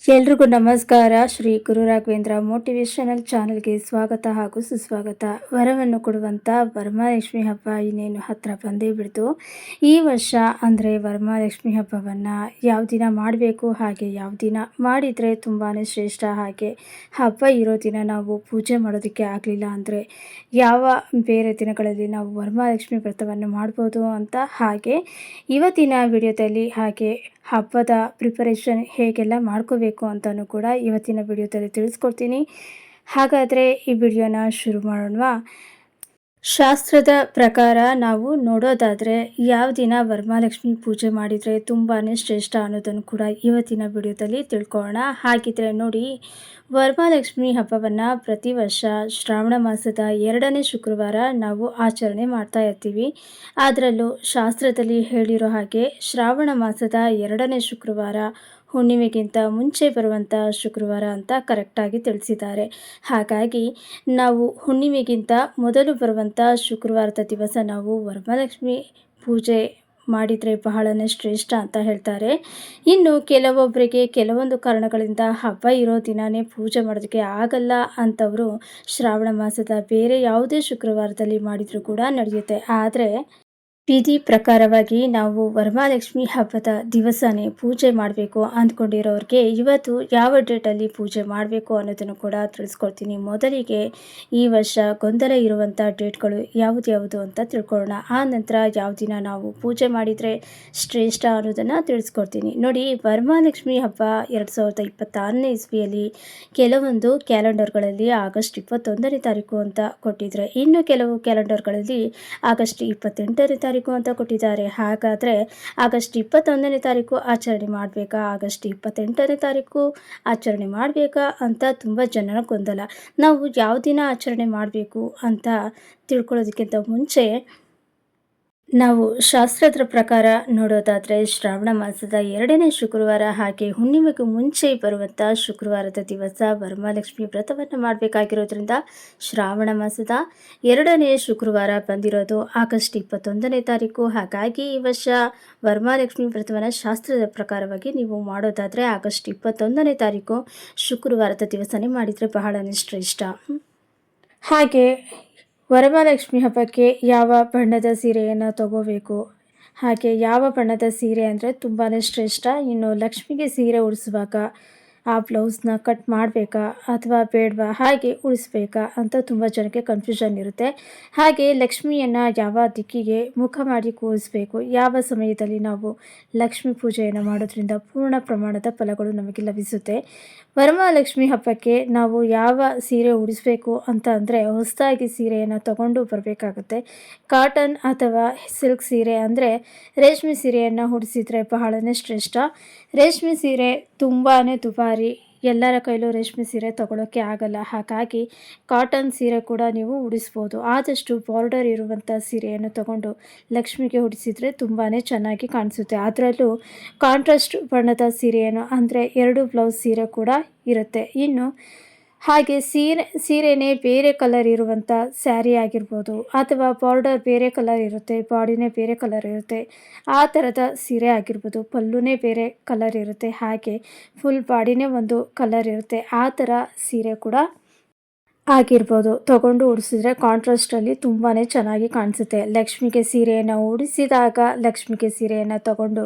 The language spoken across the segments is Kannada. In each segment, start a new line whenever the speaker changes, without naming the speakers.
ಎಲ್ರಿಗೂ ನಮಸ್ಕಾರ. ಶ್ರೀ ಗುರು ರಾಘವೇಂದ್ರ ಮೋಟಿವೇಶನಲ್ ಚಾನಲ್ಗೆ ಸ್ವಾಗತ ಹಾಗೂ ಸುಸ್ವಾಗತ. ವರವನ್ನು ಕೊಡುವಂಥ ವರಮಹಾಲಕ್ಷ್ಮಿ ಹಬ್ಬ ಇನ್ನೇನು ಹತ್ತಿರ ಬಂದೇ ಬಿಡ್ತು. ಈ ವರ್ಷ ಅಂದರೆ ವರಮಹಾಲಕ್ಷ್ಮಿ ಹಬ್ಬವನ್ನು ಯಾವ ದಿನ ಮಾಡಬೇಕು, ಹಾಗೆ ಯಾವ ದಿನ ಮಾಡಿದರೆ ತುಂಬಾ ಶ್ರೇಷ್ಠ, ಹಾಗೆ ಹಬ್ಬ ಇರೋ ದಿನ ನಾವು ಪೂಜೆ ಮಾಡೋದಕ್ಕೆ ಆಗಲಿಲ್ಲ ಅಂದರೆ ಯಾವ ಬೇರೆ ದಿನಗಳಲ್ಲಿ ನಾವು ವರಮಹಾಲಕ್ಷ್ಮಿ ವ್ರತವನ್ನು ಮಾಡ್ಬೋದು ಅಂತ, ಹಾಗೆ ಇವತ್ತಿನ ವಿಡಿಯೋದಲ್ಲಿ ಹಾಗೆ ಹಬ್ಬದ ಪ್ರಿಪರೇಷನ್ ಹೇಗೆಲ್ಲ ಮಾಡ್ಕೋಬೇಕು ಅಂತಲೂ ಕೂಡ ಇವತ್ತಿನ ವಿಡಿಯೋದಲ್ಲಿ ತಿಳಿಸ್ಕೊಡ್ತೀನಿ. ಹಾಗಾದರೆ ಈ ವಿಡಿಯೋನ ಶುರು ಮಾಡೋಣವಾ? ಶಾಸ್ತ್ರದ ಪ್ರಕಾರ ನಾವು ನೋಡೋದಾದರೆ ಯಾವ ದಿನ ವರಮಹಾಲಕ್ಷ್ಮಿ ಪೂಜೆ ಮಾಡಿದರೆ ತುಂಬಾ ಶ್ರೇಷ್ಠ ಅನ್ನೋದನ್ನು ಕೂಡ ಇವತ್ತಿನ ವಿಡಿಯೋದಲ್ಲಿ ತಿಳ್ಕೊಳ್ಳೋಣ. ಹಾಗಿದ್ರೆ ನೋಡಿ, ವರಮಹಾಲಕ್ಷ್ಮಿ ಹಬ್ಬವನ್ನು ಪ್ರತಿ ವರ್ಷ ಶ್ರಾವಣ ಮಾಸದ 2ನೇ ಶುಕ್ರವಾರ ನಾವು ಆಚರಣೆ ಮಾಡ್ತಾ ಇರ್ತೀವಿ. ಅದರಲ್ಲೂ ಶಾಸ್ತ್ರದಲ್ಲಿ ಹೇಳಿರೋ ಹಾಗೆ ಶ್ರಾವಣ ಮಾಸದ 2ನೇ ಶುಕ್ರವಾರ ಹುಣ್ಣಿಮೆಗಿಂತ ಮುಂಚೆ ಬರುವಂಥ ಶುಕ್ರವಾರ ಅಂತ ಕರೆಕ್ಟಾಗಿ ತಿಳಿಸಿದ್ದಾರೆ. ಹಾಗಾಗಿ ನಾವು ಹುಣ್ಣಿಮೆಗಿಂತ ಮೊದಲು ಬರುವಂಥ ಶುಕ್ರವಾರದ ದಿವಸ ನಾವು ವರಮಹಾಲಕ್ಷ್ಮಿ ಪೂಜೆ ಮಾಡಿದರೆ ಬಹಳನೇ ಶ್ರೇಷ್ಠ ಅಂತ ಹೇಳ್ತಾರೆ. ಇನ್ನು ಕೆಲವೊಬ್ಬರಿಗೆ ಕೆಲವೊಂದು ಕಾರಣಗಳಿಂದ ಹಬ್ಬ ಇರೋ ದಿನವೇ ಪೂಜೆ ಮಾಡೋದಕ್ಕೆ ಆಗಲ್ಲ ಅಂಥವರು ಶ್ರಾವಣ ಮಾಸದ ಬೇರೆ ಯಾವುದೇ ಶುಕ್ರವಾರದಲ್ಲಿ ಮಾಡಿದರೂ ಕೂಡ ನಡೆಯುತ್ತೆ. ಆದರೆ ವಿಧಿ ಪ್ರಕಾರವಾಗಿ ನಾವು ವರಮಹಾಲಕ್ಷ್ಮಿ ಹಬ್ಬದ ದಿವಸನೇ ಪೂಜೆ ಮಾಡಬೇಕು ಅಂದ್ಕೊಂಡಿರೋರಿಗೆ ಇವತ್ತು ಯಾವ ಡೇಟಲ್ಲಿ ಪೂಜೆ ಮಾಡಬೇಕು ಅನ್ನೋದನ್ನು ಕೂಡ ತಿಳಿಸ್ಕೊಡ್ತೀನಿ. ಮೊದಲಿಗೆ ಈ ವರ್ಷ ಗೊಂದಲ ಇರುವಂಥ ಡೇಟ್ಗಳು ಯಾವುದು ಅಂತ ತಿಳ್ಕೊಳ್ಳೋಣ. ಆ ನಂತರ ಯಾವ ದಿನ ನಾವು ಪೂಜೆ ಮಾಡಿದರೆ ಶ್ರೇಷ್ಠ ಅನ್ನೋದನ್ನು ತಿಳಿಸ್ಕೊಡ್ತೀನಿ. ನೋಡಿ, ವರಮಹಾಲಕ್ಷ್ಮಿ ಹಬ್ಬ 2026ನೇ ಇಸ್ವಿಯಲ್ಲಿ ಕೆಲವೊಂದು ಕ್ಯಾಲೆಂಡರ್ಗಳಲ್ಲಿ ಆಗಸ್ಟ್ 21ನೇ ತಾರೀಕು ಅಂತ ಕೊಟ್ಟಿದ್ರೆ, ಇನ್ನು ಕೆಲವು ಕ್ಯಾಲೆಂಡರ್ಗಳಲ್ಲಿ ಆಗಸ್ಟ್ 28ನೇ ತಾರೀಕು ಅಂತ ಕೊಟ್ಟಿದ್ದಾರೆ. ಹಾಗಾದರೆ ಆಗಸ್ಟ್ 21ನೇ ತಾರೀಕು ಆಚರಣೆ ಮಾಡಬೇಕಾ, ಆಗಸ್ಟ್ 28ನೇ ತಾರೀಕು ಆಚರಣೆ ಮಾಡಬೇಕಾ ಅಂತ ತುಂಬ ಜನರ ಗೊಂದಲ. ನಾವು ಯಾವ ದಿನ ಆಚರಣೆ ಮಾಡಬೇಕು ಅಂತ ತಿಳ್ಕೊಳ್ಳೋದಕ್ಕಿಂತ ಮುಂಚೆ ನಾವು ಶಾಸ್ತ್ರದ ಪ್ರಕಾರ ನೋಡೋದಾದರೆ ಶ್ರಾವಣ ಮಾಸದ 2ನೇ ಶುಕ್ರವಾರ ಹಾಗೆ ಹುಣ್ಣಿಮೆಗೂ ಮುಂಚೆ ಬರುವಂಥ ಶುಕ್ರವಾರದ ದಿವಸ ವರಮಹಾಲಕ್ಷ್ಮಿ ವ್ರತವನ್ನು ಮಾಡಬೇಕಾಗಿರೋದ್ರಿಂದ ಶ್ರಾವಣ ಮಾಸದ 2ನೇ ಶುಕ್ರವಾರ ಬಂದಿರೋದು ಆಗಸ್ಟ್ 21ನೇ ತಾರೀಕು. ಹಾಗಾಗಿ ಈ ವರ್ಷ ವರಮಹಾಲಕ್ಷ್ಮಿ ವ್ರತವನ್ನು ಶಾಸ್ತ್ರದ ಪ್ರಕಾರವಾಗಿ ನೀವು ಮಾಡೋದಾದರೆ ಆಗಸ್ಟ್ 21ನೇ ತಾರೀಕು ಶುಕ್ರವಾರದ ದಿವಸನೇ ಮಾಡಿದರೆ ಬಹಳನೇ ಶ್ರೇಷ್ಠ. ಹಾಗೆ ವರಮಹಾಲಕ್ಷ್ಮಿ ಹಬ್ಬಕ್ಕೆ ಯಾವ ಬಣ್ಣದ ಸೀರೆಯನ್ನು ತಗೋಬೇಕು, ಹಾಗೆ ಯಾವ ಬಣ್ಣದ ಸೀರೆ ಅಂದರೆ ತುಂಬಾ ಶ್ರೇಷ್ಠ. ಇನ್ನು ಲಕ್ಷ್ಮಿಗೆ ಸೀರೆ ಉಡಿಸುವಾಗ ಆ ಬ್ಲೌಸ್ನ ಕಟ್ ಮಾಡಬೇಕಾ ಅಥವಾ ಬೇಡವಾ, ಹಾಗೆ ಉಳಿಸ್ಬೇಕಾ ಅಂತ ತುಂಬ ಜನಕ್ಕೆ ಕನ್ಫ್ಯೂಷನ್ ಇರುತ್ತೆ. ಹಾಗೆ ಲಕ್ಷ್ಮಿಯನ್ನು ಯಾವ ದಿಕ್ಕಿಗೆ ಮುಖ ಮಾಡಿ ಕೂರಿಸಬೇಕು, ಯಾವ ಸಮಯದಲ್ಲಿ ನಾವು ಲಕ್ಷ್ಮಿ ಪೂಜೆಯನ್ನು ಮಾಡೋದ್ರಿಂದ ಪೂರ್ಣ ಪ್ರಮಾಣದ ಫಲಗಳು ನಮಗೆ ಲಭಿಸುತ್ತೆ. ವರಮಹಾಲಕ್ಷ್ಮಿ ಹಬ್ಬಕ್ಕೆ ನಾವು ಯಾವ ಸೀರೆ ಉಡಿಸಬೇಕು ಅಂತ ಅಂದರೆ ಹೊಸದಾಗಿ ಸೀರೆಯನ್ನು ತಗೊಂಡು ಬರಬೇಕಾಗುತ್ತೆ. ಕಾಟನ್ ಅಥವಾ ಸಿಲ್ಕ್ ಸೀರೆ ಅಂದರೆ ರೇಷ್ಮೆ ಸೀರೆಯನ್ನು ಉಡಿಸಿದರೆ ಬಹಳನೇ ಶ್ರೇಷ್ಠ. ರೇಷ್ಮೆ ಸೀರೆ ತುಂಬಾ ದುಬಾರಿ, ಎಲ್ಲರ ಕೈಲೂ ರೇಷ್ಮೆ ಸೀರೆ ತೊಗೊಳೋಕ್ಕೆ ಆಗಲ್ಲ. ಹಾಗಾಗಿ ಕಾಟನ್ ಸೀರೆ ಕೂಡ ನೀವು ಉಡಿಸ್ಬೋದು. ಆದಷ್ಟು ಬಾರ್ಡರ್ ಇರುವಂಥ ಸೀರೆಯನ್ನು ತಗೊಂಡು ಲಕ್ಷ್ಮಿಗೆ ಉಡಿಸಿದರೆ ತುಂಬಾ ಚೆನ್ನಾಗಿ ಕಾಣಿಸುತ್ತೆ. ಅದರಲ್ಲೂ ಕಾಂಟ್ರಾಸ್ಟ್ ಬಣ್ಣದ ಸೀರೆಯನ್ನು ಅಂದರೆ 2 ಬ್ಲೌಸ್ ಸೀರೆ ಕೂಡ ಇರುತ್ತೆ. ಇನ್ನು ಹಾಗೆ ಸೀರೆನೇ ಬೇರೆ ಕಲರ್ ಇರುವಂಥ ಸ್ಯಾರಿ ಆಗಿರ್ಬೋದು, ಅಥವಾ ಬಾರ್ಡರ್ ಬೇರೆ ಕಲರ್ ಇರುತ್ತೆ, ಬಾಡಿನೇ ಬೇರೆ ಕಲರ್ ಇರುತ್ತೆ, ಆ ಥರದ ಸೀರೆ ಆಗಿರ್ಬೋದು. ಪಲ್ಲುನೇ ಬೇರೆ ಕಲರ್ ಇರುತ್ತೆ, ಹಾಗೆ ಫುಲ್ ಬಾಡಿನೇ ಒಂದು ಕಲರ್ ಇರುತ್ತೆ, ಆ ಥರ ಸೀರೆ ಕೂಡ ಆಗಿರ್ಬೋದು. ತಗೊಂಡು ಉಡಿಸಿದ್ರೆ ಕಾಂಟ್ರಾಸ್ಟಲ್ಲಿ ತುಂಬಾ ಚೆನ್ನಾಗಿ ಕಾಣಿಸುತ್ತೆ. ಲಕ್ಷ್ಮಿಗೆ ಸೀರೆಯನ್ನು ಉಡಿಸಿದಾಗ, ಲಕ್ಷ್ಮಿಗೆ ಸೀರೆಯನ್ನು ತಗೊಂಡು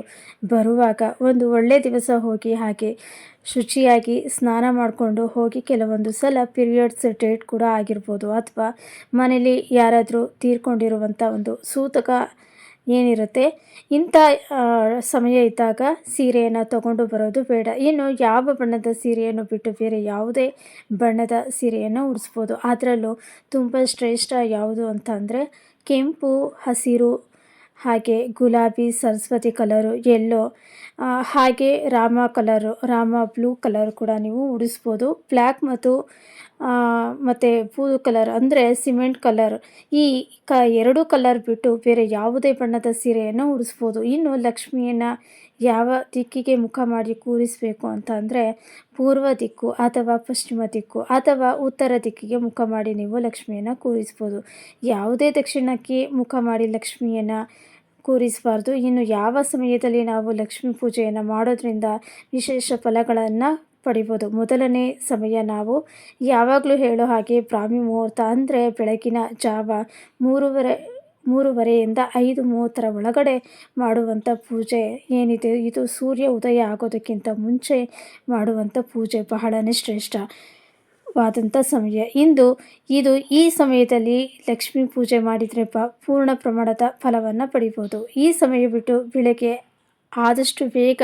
ಬರುವಾಗ ಒಂದು ಒಳ್ಳೆಯ ದಿವಸ ಹೋಗಿ ಹಾಗೆ ಶುಚಿಯಾಗಿ ಸ್ನಾನ ಮಾಡಿಕೊಂಡು ಹೋಗಿ, ಕೆಲವೊಂದು ಸಲ ಪೀರಿಯಡ್ಸ್ ಡೇಟ್ ಕೂಡ ಆಗಿರ್ಬೋದು, ಅಥವಾ ಮನೇಲಿ ಯಾರಾದರೂ ತೀರ್ಕೊಂಡಿರುವಂಥ ಒಂದು ಸೂತಕ ಏನಿರುತ್ತೆ, ಇಂಥ ಸಮಯ ಇದ್ದಾಗ ಸೀರೆಯನ್ನು ತಗೊಂಡು ಬರೋದು ಬೇಡ. ಇನ್ನು ಯಾವ ಬಣ್ಣದ ಸೀರೆಯನ್ನು ಬಿಟ್ಟು ಬೇರೆ ಯಾವುದೇ ಬಣ್ಣದ ಸೀರೆಯನ್ನು ಉಡಿಸ್ಬೋದು. ಅದರಲ್ಲೂ ತುಂಬ ಶ್ರೇಷ್ಠ ಯಾವುದು ಅಂತ ಅಂದರೆ ಕೆಂಪು, ಹಸಿರು, ಹಾಗೆ ಗುಲಾಬಿ, ಸರಸ್ವತಿ ಕಲರು, ಯೆಲ್ಲೋ, ಹಾಗೆ ರಾಮ ಬ್ಲೂ ಕಲರ್ ಕೂಡ ನೀವು ಉಡಿಸ್ಬೋದು. ಬ್ಲ್ಯಾಕ್ ಮತ್ತು ಬ್ಲೂ ಕಲರ್ ಅಂದರೆ ಸಿಮೆಂಟ್ ಕಲರ್, ಈ 2 ಕಲರ್ ಬಿಟ್ಟು ಬೇರೆ ಯಾವುದೇ ಬಣ್ಣದ ಸೀರೆಯನ್ನು ಉಡಿಸ್ಬೋದು. ಇನ್ನು ಲಕ್ಷ್ಮಿಯನ್ನು ಯಾವ ದಿಕ್ಕಿಗೆ ಮುಖ ಮಾಡಿ ಕೂರಿಸಬೇಕು ಅಂತ ಅಂದರೆ ಪೂರ್ವ ದಿಕ್ಕು ಅಥವಾ ಪಶ್ಚಿಮ ದಿಕ್ಕು ಅಥವಾ ಉತ್ತರ ದಿಕ್ಕಿಗೆ ಮುಖ ಮಾಡಿ ನೀವು ಲಕ್ಷ್ಮಿಯನ್ನು ಕೂರಿಸ್ಬೋದು. ಯಾವುದೇ ದಕ್ಷಿಣಕ್ಕೆ ಮುಖ ಮಾಡಿ ಲಕ್ಷ್ಮಿಯನ್ನು ಕೂರಿಸಬಾರ್ದು. ಇನ್ನು ಯಾವ ಸಮಯದಲ್ಲಿ ನಾವು ಲಕ್ಷ್ಮೀ ಪೂಜೆಯನ್ನು ಮಾಡೋದ್ರಿಂದ ವಿಶೇಷ ಫಲಗಳನ್ನು ಪಡಿಬೋದು. ಮೊದಲನೇ ಸಮಯ ನಾವು ಯಾವಾಗಲೂ ಹೇಳೋ ಹಾಗೆ ಬ್ರಾಹ್ಮಿ ಮುಹೂರ್ತ ಅಂದರೆ ಬೆಳಗಿನ ಜಾವ 3:30ಯಿಂದ 5:30 ಒಳಗಡೆ ಮಾಡುವಂಥ ಪೂಜೆ ಏನಿದೆ, ಇದು ಸೂರ್ಯ ಉದಯ ಆಗೋದಕ್ಕಿಂತ ಮುಂಚೆ ಮಾಡುವಂಥ ಪೂಜೆ ಬಹಳನೇ ಶ್ರೇಷ್ಠವಾದಂಥ ಸಮಯ. ಈ ಸಮಯದಲ್ಲಿ ಲಕ್ಷ್ಮೀ ಪೂಜೆ ಮಾಡಿದರೆ ಪೂರ್ಣ ಪ್ರಮಾಣದ ಫಲವನ್ನು ಪಡಿಬೋದು. ಈ ಸಮಯ ಬಿಟ್ಟು ಬೆಳಗ್ಗೆ ಆದಷ್ಟು ಬೇಗ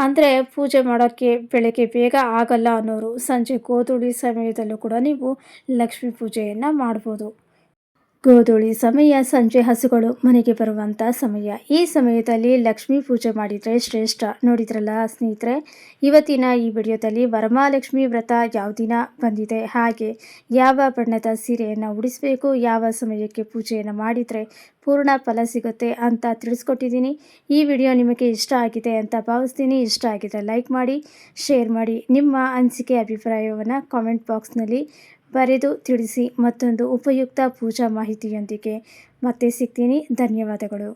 ಅಂದರೆ ಪೂಜೆ ಮಾಡೋಕ್ಕೆ ಬೆಳಗ್ಗೆ ಬೇಗ ಆಗಲ್ಲ ಅನ್ನೋರು ಸಂಜೆ ಗೋಧೂಳಿ ಸಮಯದಲ್ಲೂ ಕೂಡ ನೀವು ಲಕ್ಷ್ಮೀ ಪೂಜೆಯನ್ನು ಮಾಡ್ಬೋದು. ಗೋಧೂಳಿ ಸಮಯ ಸಂಜೆ ಹಸುಗಳು ಮನೆಗೆ ಬರುವಂಥ ಸಮಯ. ಈ ಸಮಯದಲ್ಲಿ ಲಕ್ಷ್ಮೀ ಪೂಜೆ ಮಾಡಿದರೆ ಶ್ರೇಷ್ಠ. ನೋಡಿದ್ರಲ್ಲ ಸ್ನೇಹಿತರೆ, ಇವತ್ತಿನ ಈ ವಿಡಿಯೋದಲ್ಲಿ ವರಮಹಾಲಕ್ಷ್ಮಿ ವ್ರತ ಯಾವ ದಿನ ಬಂದಿದೆ, ಹಾಗೆ ಯಾವ ಬಣ್ಣದ ಸೀರೆಯನ್ನು ಉಡಿಸಬೇಕು, ಯಾವ ಸಮಯಕ್ಕೆ ಪೂಜೆಯನ್ನು ಮಾಡಿದರೆ ಪೂರ್ಣ ಫಲ ಸಿಗುತ್ತೆ ಅಂತ ತಿಳಿಸ್ಕೊಟ್ಟಿದ್ದೀನಿ. ಈ ವಿಡಿಯೋ ನಿಮಗೆ ಇಷ್ಟ ಆಗಿದೆ ಅಂತ ಭಾವಿಸ್ತೀನಿ. ಇಷ್ಟ ಆಗಿದ್ರೆ ಲೈಕ್ ಮಾಡಿ, ಶೇರ್ ಮಾಡಿ, ನಿಮ್ಮ ಅನಿಸಿಕೆ ಅಭಿಪ್ರಾಯವನ್ನು ಕಾಮೆಂಟ್ ಬಾಕ್ಸ್ನಲ್ಲಿ ಬರೆದು ತಿಳಿಸಿ. ಮತ್ತೊಂದು ಉಪಯುಕ್ತ ಪೂಜಾ ಮಾಹಿತಿಯೊಂದಿಗೆ ಮತ್ತೆ ಸಿಗ್ತೀನಿ. ಧನ್ಯವಾದಗಳು.